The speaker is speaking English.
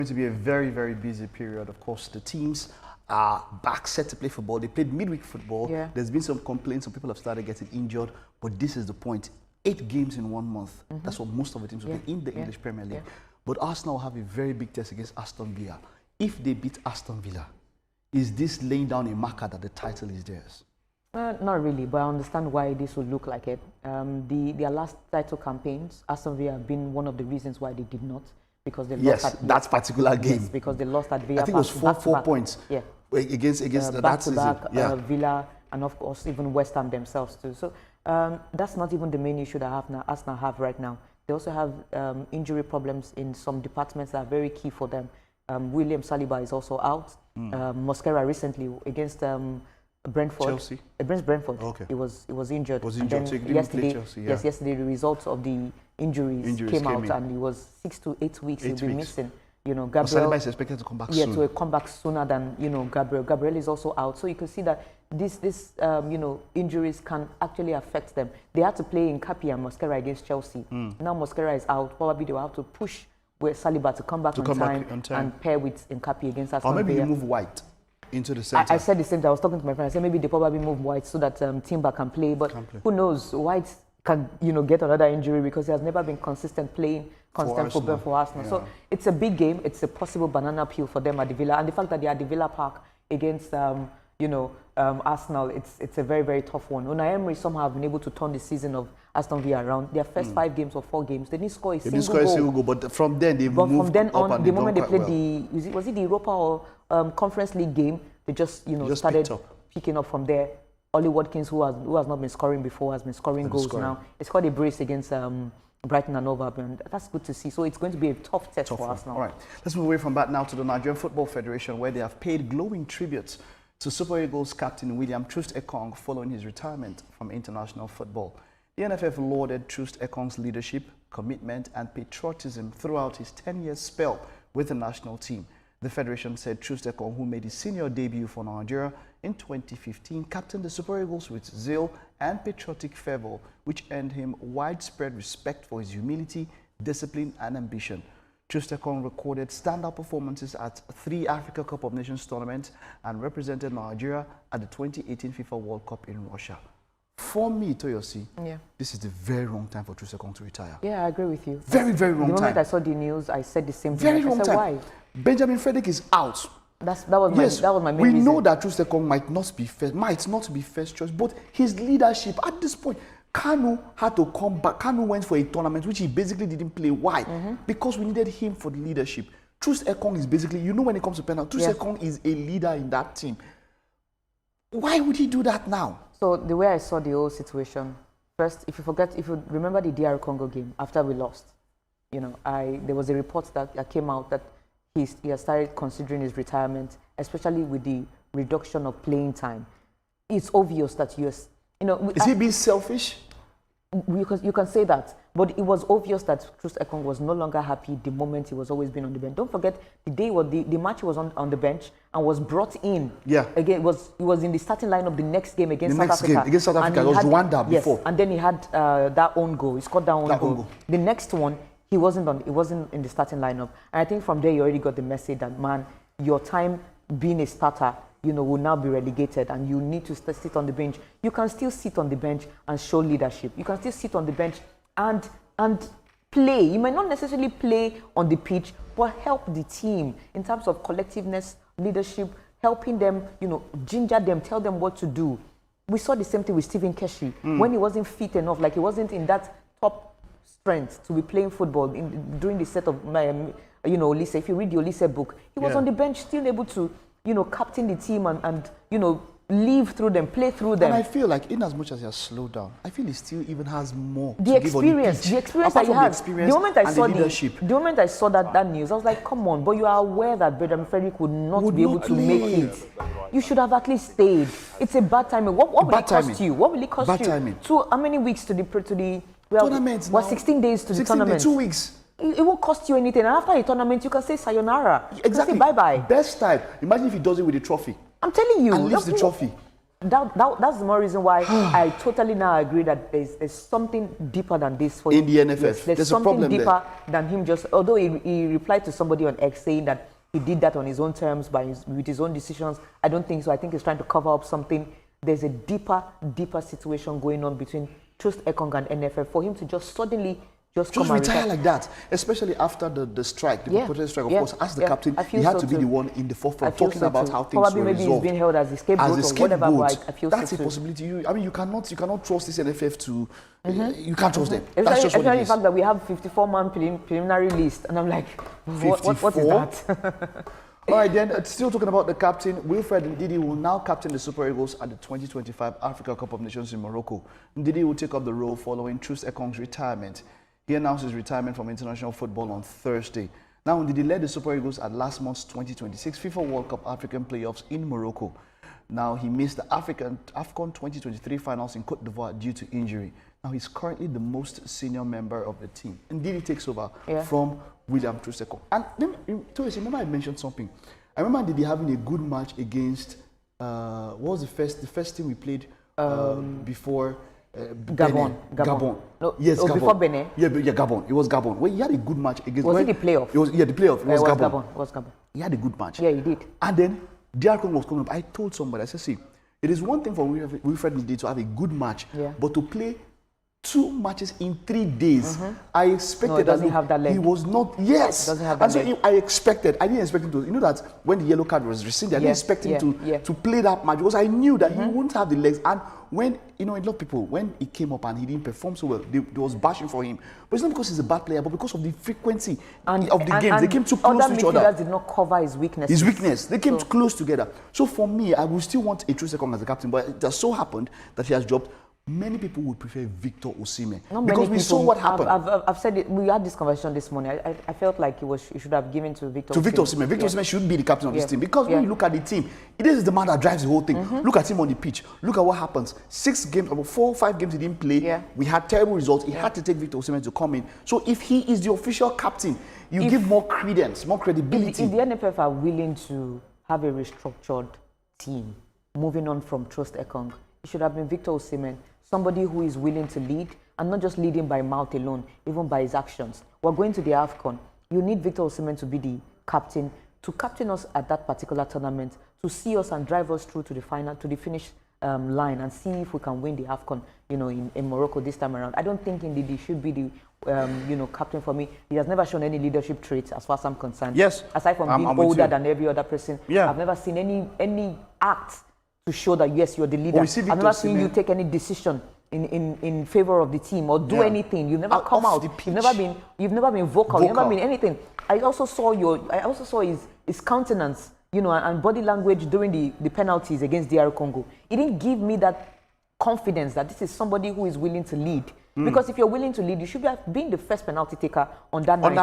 Going to be a very, very busy period. Of course, the teams are back set to play football. They played midweek football. Yeah. There's been some complaints. Some people have started getting injured. But this is the point. 8 games in 1 month. That's what most of the teams will play in the English Premier League. But Arsenal have a very big test against Aston Villa. If they beat Aston Villa, is this laying down a marker that the title is theirs? Not really, but I understand why this would look like it. Their last title campaigns, Aston Villa have been one of the reasons why they did not. Because they lost at that particular game. Yes, because they lost at Villa. I think it was four points. Yeah. Against back to back, Villa, and of course even West Ham themselves too. So that's not even the main issue that Arsenal have right now. They also have injury problems in some departments that are very key for them. William Saliba is also out. Mosquera recently against Brentford. Chelsea. Against Brentford. Okay. He was injured. Was injured. So yesterday, Chelsea, yes, yesterday the results of the injuries came out, in. and he was 6 to 8 weeks. He'll be missing. You know, Gabriel. Saliba is expected to come back soon. Yeah, to come back sooner than Gabriel. Gabriel is also out, so you can see that this injuries can actually affect them. They had to play in Capt and Mosquera against Chelsea. Now Mosquera is out. Probably they will have to push with Saliba to come back on time and pair with Capt against Aston Villa. Or maybe you move White into the center. I said the same thing. I was talking to my friend. I said maybe they probably move White so that Timber can play. But who knows? White can get another injury because he has never been consistent playing football for Arsenal. Yeah. So it's a big game. It's a possible banana peel for them at the Villa, and the fact that they are at the Villa Park against Arsenal, it's a very, very tough one. Unai Emery somehow have been able to turn the season of Aston Villa around. Their first 5 games or 4 games, they didn't score a single goal. But from then they moved from then on, up the moment they played was it the Europa or Conference League game, they just started picking up from there. Ollie Watkins, who has not been scoring before, has been scoring goals now. He scored a brace against Brighton and Hove, and that's good to see. So it's going to be a tough test for Arsenal. All right, let's move away from that now to the Nigerian Football Federation, where they have paid glowing tributes to Super Eagles captain William Troost-Ekong following his retirement from international football. The NFF lauded Troost-Ekong's leadership, commitment and patriotism throughout his 10-year spell with the national team. The Federation said Troost-Ekong, who made his senior debut for Nigeria in 2015, captained the Super Eagles with zeal and patriotic fervor, which earned him widespread respect for his humility, discipline and ambition. Troost-Ekong recorded standout performances at 3 Africa Cup of Nations tournaments and represented Nigeria at the 2018 FIFA World Cup in Russia. For me, Toyosi, this is the very wrong time for Troost-Ekong to retire. Yeah, I agree with you. Very, very wrong time. The moment I saw the news, I said the same thing. Very wrong time. Why? Benjamin Frederick is out. That was my main reason. We know that Troost-Ekong might not be first choice, but his leadership at this point, Kanu had to come back. Kanu went for a tournament which he basically didn't play. Why? Because we needed him for the leadership. Troost-Ekong is basically, when it comes to penalty, Troost-Ekong is a leader in that team. Why would he do that now? So the way I saw the whole situation, first, if you remember the DR Congo game after we lost, there was a report that came out that he has started considering his retirement, especially with the reduction of playing time. It's obvious that is he being selfish? You can say that, but it was obvious that Troost-Ekong was no longer happy the moment he was always been on the bench. Don't forget the day the match was on the bench and was brought in. Yeah. Again, he was in the starting lineup the next game against South Africa. Against South Africa, it was Rwanda before. Yes, and then he had that own goal. He scored that own goal. The next one, he wasn't in the starting lineup. And I think from there you already got the message that, man, your time being a starter, will now be relegated and you need to sit on the bench. You can still sit on the bench and show leadership. You can still sit on the bench and play. You might not necessarily play on the pitch, but help the team in terms of collectiveness, leadership, helping them, ginger them, tell them what to do. We saw the same thing with Stephen Keshi. When he wasn't fit enough, like he wasn't in that top strength to be playing football during the set of, Olise. If you read the Olise book, he was on the bench still able to captain the team and live through them, play through them. And I feel like in as much as he has slowed down, I feel he still even has more the experience that he has. The moment I saw that news, I was like, come on, but you are aware that Benjamin Frederick would not be able to make it. You should have at least stayed. It's a bad timing. What will it cost you? What will it cost you? How many weeks to the tournament? 16 days to the tournament. 2 weeks. It won't cost you anything. And after a tournament, you can say sayonara. Exactly. Say bye-bye. Best time. Imagine if he does it with a trophy. I'm telling you. And leaves the trophy. that's the more reason why I totally now agree that there's something deeper than this for in the NFF. Yes, there's something deeper than him just. Although he replied to somebody on X saying that he did that on his own terms with his own decisions. I don't think so. I think he's trying to cover up something. There's a deeper situation going on between Troost-Ekong and NFF for him to just suddenly just come and retire like that, especially after the strike, the protest strike. Of course, as the captain, he had to be the one in the forefront talking about how things probably were maybe resolved. He's being held as a scapegoat or whatever. But I feel that's so a too. possibility. You cannot trust this NFF to. You can't trust them. Especially, That's just what it is. the fact that we have 54-man preliminary list, and I'm like, what is that? All right, then, still talking about the captain, Wilfred Ndidi will now captain the Super Eagles at the 2025 Africa Cup of Nations in Morocco. Ndidi will take up the role following Troost-Ekong's retirement. He announced his retirement from international football on Thursday. Now, Ndidi led the Super Eagles at last month's 2026 FIFA World Cup African playoffs in Morocco. Now, he missed the AFCON 2023 finals in Cote d'Ivoire due to injury. Now, he's currently the most senior member of the team. Ndidi takes over from William Troost-Ekong. And remember I mentioned something. I remember Ndidi having a good match against, what was the first team we played before? Gabon. No, yes, Gabon. Before Benin? Yeah, Gabon. It was Gabon. Well, he had a good match against... Was it the playoff? The playoff. It was Gabon. It was Gabon. He had a good match. Yeah, he did. And then, DR Congo was coming up. I told somebody, I said, see, it is one thing for Wilfred Ndidi to have a good match, but to play 2 matches in 3 days, I expected he was not. Yes, doesn't have that leg. I didn't expect him to. You know that when the yellow card was rescinded, I didn't expect him to play that match because I knew that he wouldn't have the legs. And when a lot of people, when he came up and he didn't perform so well, they was bashing for him. But it's not because he's a bad player, but because of the frequency of the games. They came too close to each other. Other midfielders did not cover his weakness. They came too close together. So for me, I would still want a Troost-Ekong as a captain, but it just so happened that he has dropped. Many people would prefer Victor Osimhen because we saw what happened. I've said it. We had this conversation this morning. I felt like he should have given to Victor Osimhen. Victor Osimhen should be the captain of this team because when you look at the team, it is the man that drives the whole thing. Look at him on the pitch. Look at what happens. 6 games, about 4 or 5 games he didn't play. We had terrible results. He had to take Victor Osimhen to come in. So if he is the official captain, you give more credence, more credibility. If the NFF are willing to have a restructured team, moving on from Troost-Ekong, it should have been Victor Osimhen. Somebody who is willing to lead, and not just leading by mouth alone, even by his actions. We're going to the AFCON. You need Victor Osimhen to be the captain, to captain us at that particular tournament, to see us and drive us through to the final, to the finish line, and see if we can win the AFCON, in Morocco this time around. I don't think Ndidi should be the, captain for me. He has never shown any leadership traits, as far as I'm concerned. Yes. Aside from being older than every other person, I've never seen any act to show that yes, you're the leader. I've never seen you take any decision in favor of the team or do anything. You've never come out. You've never been vocal. You've never been anything. I also saw his countenance, and body language during the penalties against DR Congo. It didn't give me that confidence that this is somebody who is willing to lead. Because if you're willing to lead, you should have been the first penalty taker on that night.